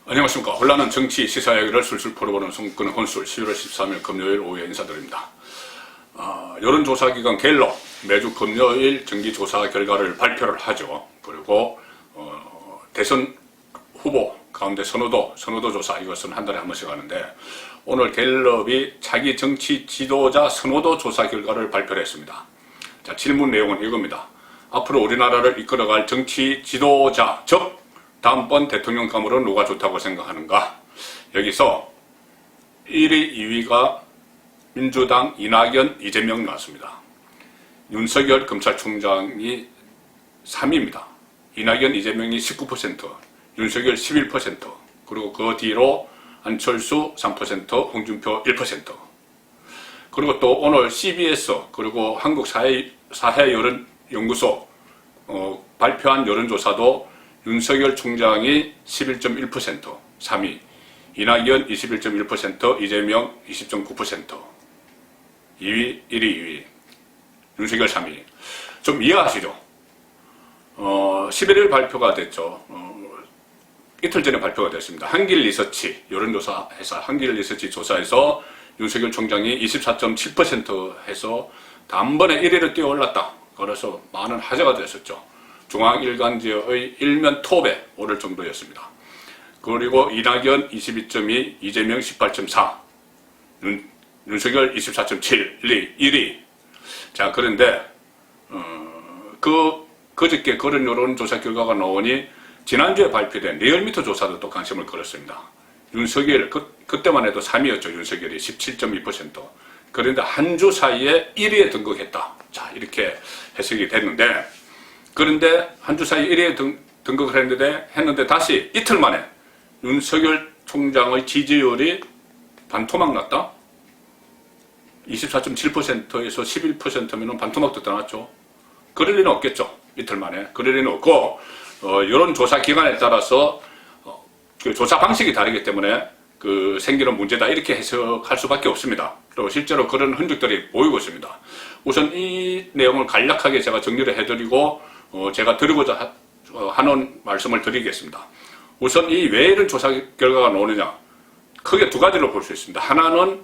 안녕하십니까. 혼란한 정치 시사 이야기를 술술 풀어보는 손끄는 혼술 11월 13일 금요일 오후에 인사드립니다. 여론조사기관 갤럽 매주 금요일 정기조사 결과를 발표를 하죠. 그리고 대선 후보 가운데 선호도 조사, 이것은 한 달에 한 번씩 하는데, 오늘 갤럽이 자기 정치 지도자 선호도 조사 결과를 발표를 했습니다. 자, 질문 내용은 이겁니다. 앞으로 우리나라를 이끌어갈 정치 지도자, 즉 다음번 대통령 감으로 누가 좋다고 생각하는가? 여기서 1위, 2위가 민주당 이낙연, 이재명 나왔습니다. 윤석열 검찰총장이 3위입니다. 이낙연, 이재명이 19%, 윤석열 11%, 그리고 그 뒤로 안철수 3%, 홍준표 1%. 그리고 또 오늘 CBS 그리고 한국사회여론연구소 발표한 여론조사도 윤석열 총장이 11.1%, 3위, 이낙연 21.1%, 이재명 20.9%, 2위, 1위, 2위, 윤석열 3위. 좀 이해하시죠? 11일 발표가 됐죠. 이틀 전에 발표가 됐습니다. 한길리서치 여론조사에서, 한길리서치 조사에서 윤석열 총장이 24.7% 해서 단번에 1위를 뛰어올랐다. 그래서 많은 화제가 됐었죠. 중앙일간지의 일면 톱에 오를 정도였습니다. 그리고 이낙연 22.2, 이재명 18.4, 윤석열 24.7, 1위. 자, 그런데 그저께 그런 여론조사 결과가 나오니 지난주에 발표된 리얼미터 조사도 또 관심을 끌었습니다. 윤석열, 그때만 해도 3위였죠. 윤석열이 17.2%. 그런데 한 주 사이에 1위에 등극했다. 자, 이렇게 해석이 됐는데, 그런데 한 주 사이에 1위에 등극을 했는데 다시 이틀 만에 윤석열 총장의 지지율이 반토막 났다? 24.7%에서 11%면 반토막도 떠났죠. 그럴 리는 없겠죠. 이틀 만에. 그럴 리는 없고, 여론조사 기관에 따라서 그 조사 방식이 다르기 때문에 생기는 문제다, 이렇게 해석할 수밖에 없습니다. 그리고 실제로 그런 흔적들이 보이고 있습니다. 우선 이 내용을 간략하게 제가 정리를 해드리고 제가 드리고자 하는 말씀을 드리겠습니다. 우선 이 왜 이런 조사 결과가 나오느냐, 크게 두 가지로 볼 수 있습니다. 하나는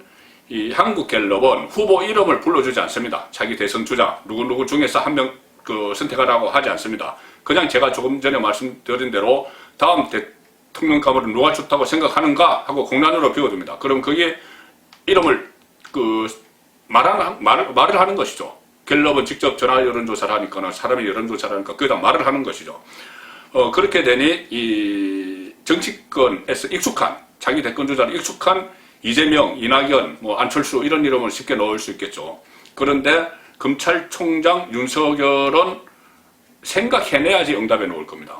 이 한국갤럽은 후보 이름을 불러주지 않습니다. 자기 대선 주자 누구 중에서 한 명 선택하라고 하지 않습니다. 그냥 제가 조금 전에 말씀드린 대로 다음 대통령 감으로 누가 좋다고 생각하는가 하고 공란으로 비워둡니다. 그럼 그게 이름을 말을 하는 것이죠. 갤럽은 직접 전화 여론조사를 하니까, 사람이 여론조사를 하니까 거기다 말을 하는 것이죠. 그렇게 되니 이 정치권에서 익숙한, 자기 대권 주자로 익숙한 이재명, 이낙연, 안철수 이런 이름을 쉽게 넣을 수 있겠죠. 그런데 검찰총장 윤석열은 생각해내야지 응답에 놓을 겁니다.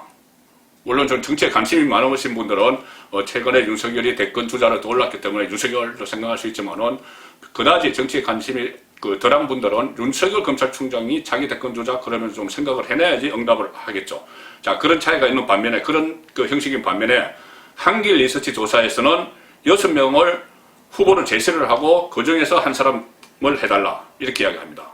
물론 좀 정치에 관심이 많으신 분들은 최근에 윤석열이 대권 주자로 떠올랐기 때문에 윤석열도 생각할 수 있지만은, 그다지 정치에 관심이 덜한 분들은 윤석열 검찰총장이 자기 대권 주자 그러면 좀 생각을 해내야지 응답을 하겠죠. 자, 그런 차이가 있는 반면에, 그런 형식인 반면에 한길 리서치 조사에서는 6명을 후보를 제시를 하고 그 중에서 한 사람을 해달라, 이렇게 이야기합니다.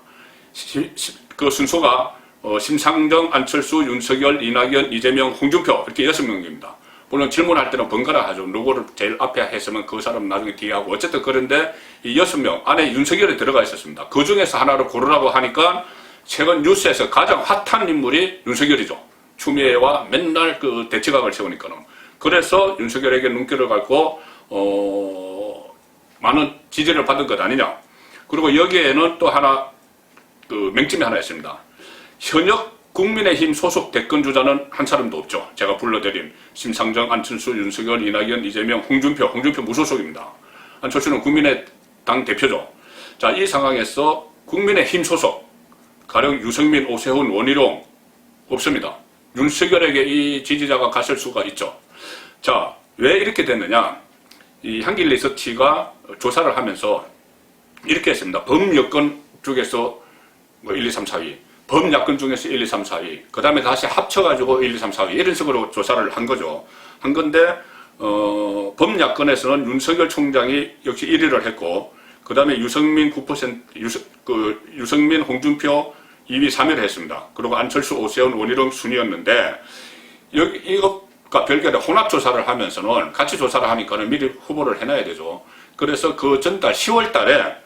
그 순서가 심상정, 안철수, 윤석열, 이낙연, 이재명, 홍준표, 이렇게 6명입니다. 물론 질문할 때는 번갈아 하죠. 누구를 제일 앞에 했으면 그 사람 나중에 뒤에 하고. 어쨌든 그런데 이 6명 안에 윤석열이 들어가 있었습니다. 그 중에서 하나를 고르라고 하니까 최근 뉴스에서 가장 핫한 인물이 윤석열이죠. 추미애와 맨날 대치각을 세우니까는. 그래서 윤석열에게 눈길을 갖고 많은 지지를 받은 것 아니냐. 그리고 여기에는 또 하나 맹점이 하나 있습니다. 현역 국민의힘 소속 대권주자는 한 사람도 없죠. 제가 불러드린 심상정, 안철수, 윤석열, 이낙연, 이재명, 홍준표 무소속입니다. 안철수는 국민의당 대표죠. 자, 이 상황에서 국민의힘 소속, 가령 유승민, 오세훈, 원희룡 없습니다. 윤석열에게 이 지지자가 갔을 수가 있죠. 자, 왜 이렇게 됐느냐. 이 한길리서치가 조사를 하면서 이렇게 했습니다. 범여권 중에서 1, 2, 3, 4위, 범야권 중에서 1, 2, 3, 4위, 그 다음에 다시 합쳐가지고 1, 2, 3, 4위, 이런 식으로 조사를 한 거죠. 한 건데, 범야권에서는 윤석열 총장이 역시 1위를 했고, 그 다음에 유승민 9%, 유승민, 홍준표 2위, 3위를 했습니다. 그리고 안철수, 오세훈, 원희룡 순이었는데, 이거 그러니까 별개로 혼합조사를 하면서는 같이 조사를 하니까는 미리 후보를 해놔야 되죠. 그래서 그 전달 10월 달에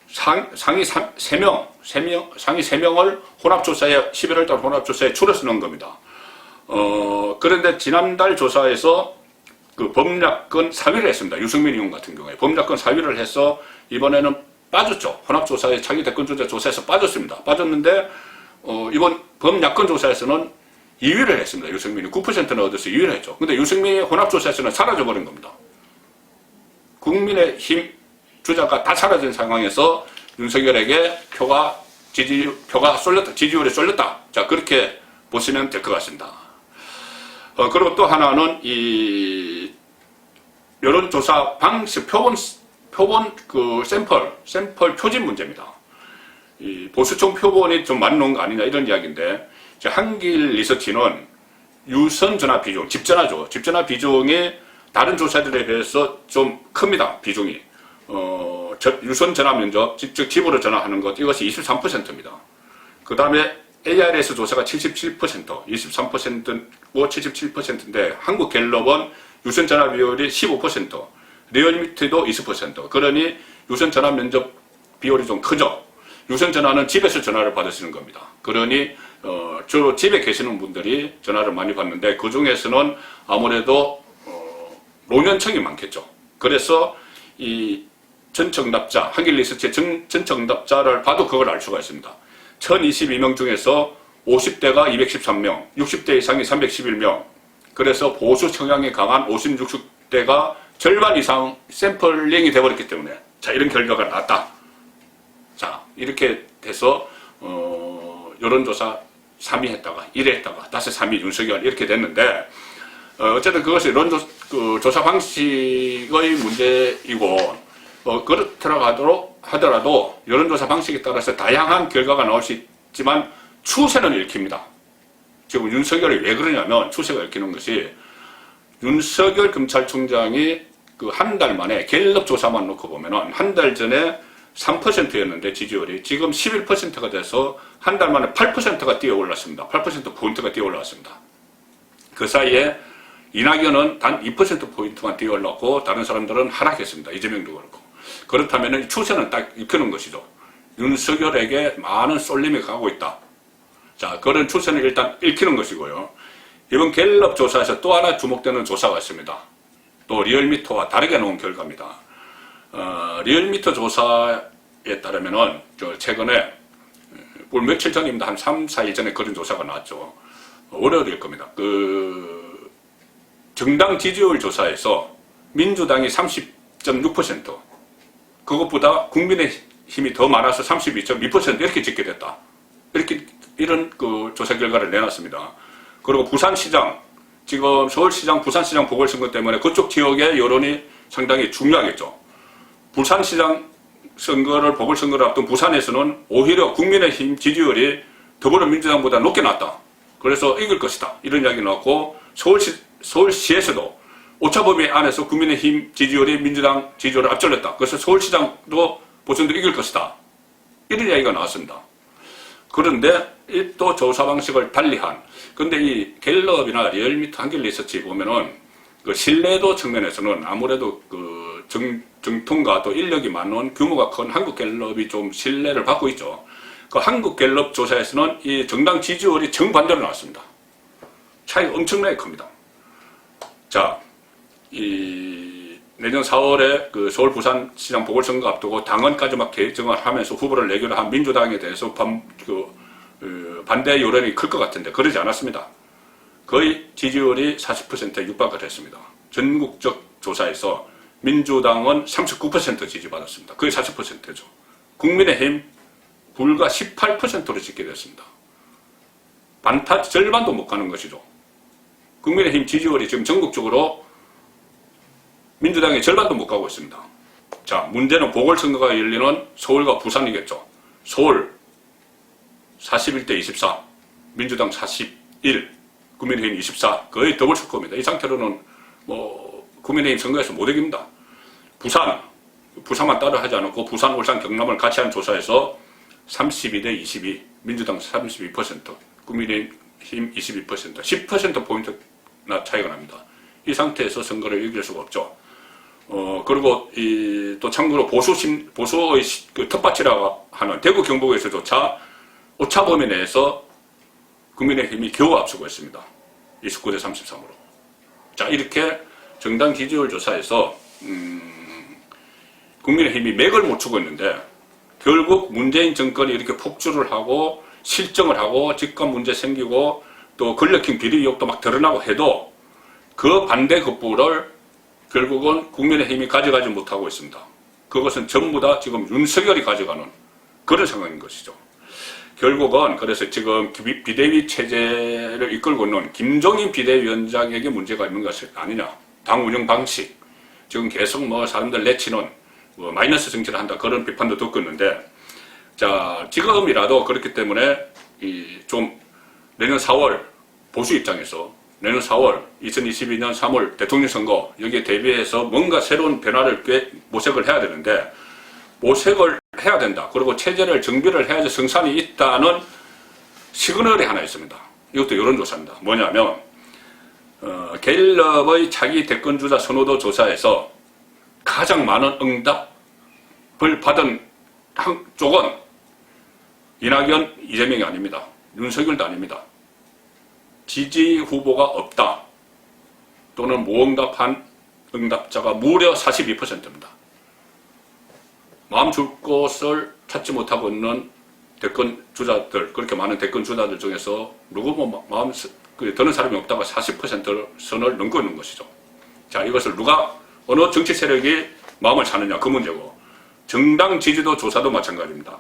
상위 3명을 혼합조사에, 11월 달 혼합조사에 추려서 넣은 겁니다. 그런데 지난달 조사에서 그 범약권 4위를 했습니다. 유승민 의원 같은 경우에. 범약권 4위를 해서 이번에는 빠졌죠. 혼합조사에 자기 대권주자 조사에서 빠졌습니다. 빠졌는데, 이번 범야권 조사에서는 2위를 했습니다. 유승민이 9%는 얻어서 2위를 했죠. 근데 유승민이 혼합조사에서는 사라져버린 겁니다. 국민의힘 주자가 다 사라진 상황에서 윤석열에게 표가 쏠렸다, 지지율이 쏠렸다. 자, 그렇게 보시면 될 것 같습니다. 그리고 또 하나는 이 여론조사 방식 표본 그 샘플 표진 문제입니다. 이 보수층 표본이 좀 많이 놓은 거 아니냐 이런 이야기인데, 한길 리서치는 유선 전화 비중, 집전화죠. 집전화 비중이 다른 조사들에 비해서 좀 큽니다. 비중이. 유선 전화 면접, 즉 집으로 전화하는 것, 이것이 23%입니다. 그 다음에 ARS 조사가 77%, 23%고 77%인데 한국갤럽은 유선 전화 비율이 15%, 리얼미터도 20%. 그러니 유선 전화 면접 비율이 좀 크죠. 유선 전화는 집에서 전화를 받으시는 겁니다. 그러니 주로 집에 계시는 분들이 전화를 많이 받는데 그 중에서는 아무래도 노년층이 많겠죠. 그래서 이 전청답자, 한길 리서치의 전청답자를 봐도 그걸 알 수가 있습니다. 1022명 중에서 50대가 213명, 60대 이상이 311명, 그래서 보수 성향이 강한 50, 60대가 절반 이상 샘플링이 돼버렸기 때문에, 자, 이런 결과가 나왔다. 자, 이렇게 돼서 여론조사 3위 했다가 1위 했다가 다시 3위 윤석열 이렇게 됐는데, 어쨌든 그것이 조사 방식의 문제이고, 그렇더라도 하더라도 여론조사 방식에 따라서 다양한 결과가 나올 수 있지만 추세는 읽힙니다. 지금 윤석열이 왜 그러냐면 추세가 읽히는 것이 윤석열 검찰총장이 그 한 달 만에 갤럽 조사만 놓고 보면은 한 달 전에 3%였는데 지지율이 지금 11%가 돼서 한 달 만에 8%가 뛰어 올랐습니다. 8%포인트가 뛰어 올랐습니다. 그 사이에 이낙연은 단 2%포인트만 뛰어 올랐고 다른 사람들은 하락했습니다. 이재명도 그렇고. 그렇다면 추세는 딱 읽히는 것이죠. 윤석열에게 많은 쏠림이 가고 있다. 자, 그런 추세는 일단 읽히는 것이고요. 이번 갤럽 조사에서 또 하나 주목되는 조사가 있습니다. 또 리얼미터와 다르게 나온 결과입니다. 리얼미터 조사에 따르면은 최근에 올 며칠 전입니다. 한 3, 4일 전에 그런 조사가 나왔죠. 월요일일 겁니다. 그 정당 지지율 조사에서 민주당이 30.6%, 그것보다 국민의힘이 더 많아서 32.2% 이렇게 찍게 됐다. 이런 그 조사 결과를 내놨습니다. 그리고 부산시장, 지금 서울시장, 부산시장 보궐선거 때문에 그쪽 지역의 여론이 상당히 중요하겠죠. 부산시장 선거를, 보궐선거를 앞둔 부산에서는 오히려 국민의힘 지지율이 더불어민주당보다 높게 났다. 그래서 이길 것이다. 이런 이야기 나왔고, 서울시에서도 오차범위 안에서 국민의힘 지지율이 민주당 지지율을 앞질렀다. 그래서 서울시장도 보선도 이길 것이다. 이런 이야기가 나왔습니다. 그런데 또 조사 방식을 달리한, 근데 이 갤럽이나 리얼미터, 한길 리서치 보면은 그 신뢰도 측면에서는 아무래도 그 정통과 또 인력이 많은 규모가 큰 한국갤럽이 좀 신뢰를 받고 있죠. 그 한국갤럽 조사에서는 이 정당 지지율이 정반대로 나왔습니다. 차이가 엄청나게 큽니다. 자, 이 내년 4월에 그 서울 부산시장 보궐선거 앞두고 당헌까지 막 개정을 하면서 후보를 내기로 한 민주당에 대해서 반대 여론이 클 것 같은데 그러지 않았습니다. 거의 지지율이 40%에 육박을 했습니다. 전국적 조사에서 민주당은 39% 지지받았습니다. 거의 40%죠. 국민의힘 불과 18%로 찍게 됐습니다. 반타 절반도 못 가는 것이죠. 국민의힘 지지율이 지금 전국적으로 민주당의 절반도 못 가고 있습니다. 자, 문제는 보궐선거가 열리는 서울과 부산이겠죠. 서울 41대 24, 민주당 41, 국민의힘 24, 거의 더블 스코어입니다. 이 상태로는 국민의힘 선거에서 못 이깁니다. 부산만 따로 하지 않고 부산, 울산, 경남을 같이 한 조사에서 32대 22, 민주당 32%, 국민의힘 22%, 10%포인트 차이가 납니다. 이 상태에서 선거를 이길 수가 없죠. 그리고 또 참고로 보수의 그 텃밭이라고 하는 대구 경북에서조차 오차 범위 내에서 국민의힘이 겨우 앞서고 있습니다. 29대 33으로. 자, 이렇게 정당 지지율 조사에서 국민의힘이 맥을 못 추고 있는데, 결국 문재인 정권이 이렇게 폭주를 하고 실정을 하고 집권 문제 생기고 또 권력형 비리 의혹도 막 드러나고 해도 그 반대 급부를 결국은 국민의힘이 가져가지 못하고 있습니다. 그것은 전부 다 지금 윤석열이 가져가는 그런 상황인 것이죠. 결국은 그래서 지금 비대위 체제를 이끌고 있는 김종인 비대위원장에게 문제가 있는 것이 아니냐. 당 운영 방식. 지금 계속 사람들 내치는 마이너스 정치를 한다. 그런 비판도 듣고 있는데, 자, 지금이라도 그렇기 때문에 좀 내년 4월 보수 입장에서 내년 4월 2022년 3월 대통령 선거 여기에 대비해서 뭔가 새로운 변화를 모색을 해야 되는데, 모색을 해야 된다. 그리고 체제를 정비를 해야지 성산이 있다는 시그널이 하나 있습니다. 이것도 여론조사입니다. 뭐냐면 갤럽의 차기 대권주자 선호도 조사에서 가장 많은 응답을 받은 한쪽은 이낙연, 이재명이 아닙니다. 윤석열도 아닙니다. 지지 후보가 없다 또는 무응답한 응답자가 무려 42%입니다. 마음 줄 곳을 찾지 못하고 있는 대권 주자들, 그렇게 많은 대권 주자들 중에서 누구 마음 드는 사람이 없다가 40% 선을 넘고 있는 것이죠. 자, 이것을 어느 정치 세력이 마음을 사느냐, 그 문제고, 정당 지지도 조사도 마찬가지입니다.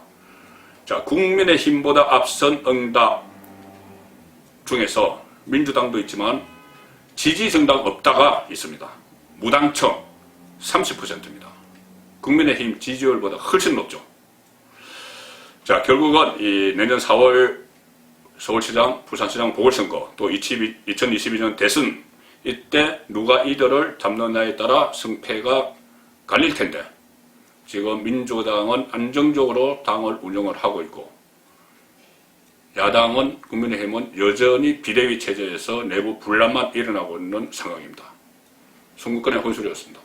자, 국민의힘보다 앞선 응답 중에서 민주당도 있지만 지지 정당 없다가 있습니다. 무당청 30%입니다. 국민의힘 지지율보다 훨씬 높죠. 자, 결국은 내년 4월 서울시장, 부산시장 보궐선거, 또 2022년 대선, 이때 누가 이들을 잡느냐에 따라 승패가 갈릴 텐데, 지금 민주당은 안정적으로 당을 운영을 하고 있고, 야당은, 국민의힘은 여전히 비대위 체제에서 내부 분란만 일어나고 있는 상황입니다. 송국근의 혼술이었습니다.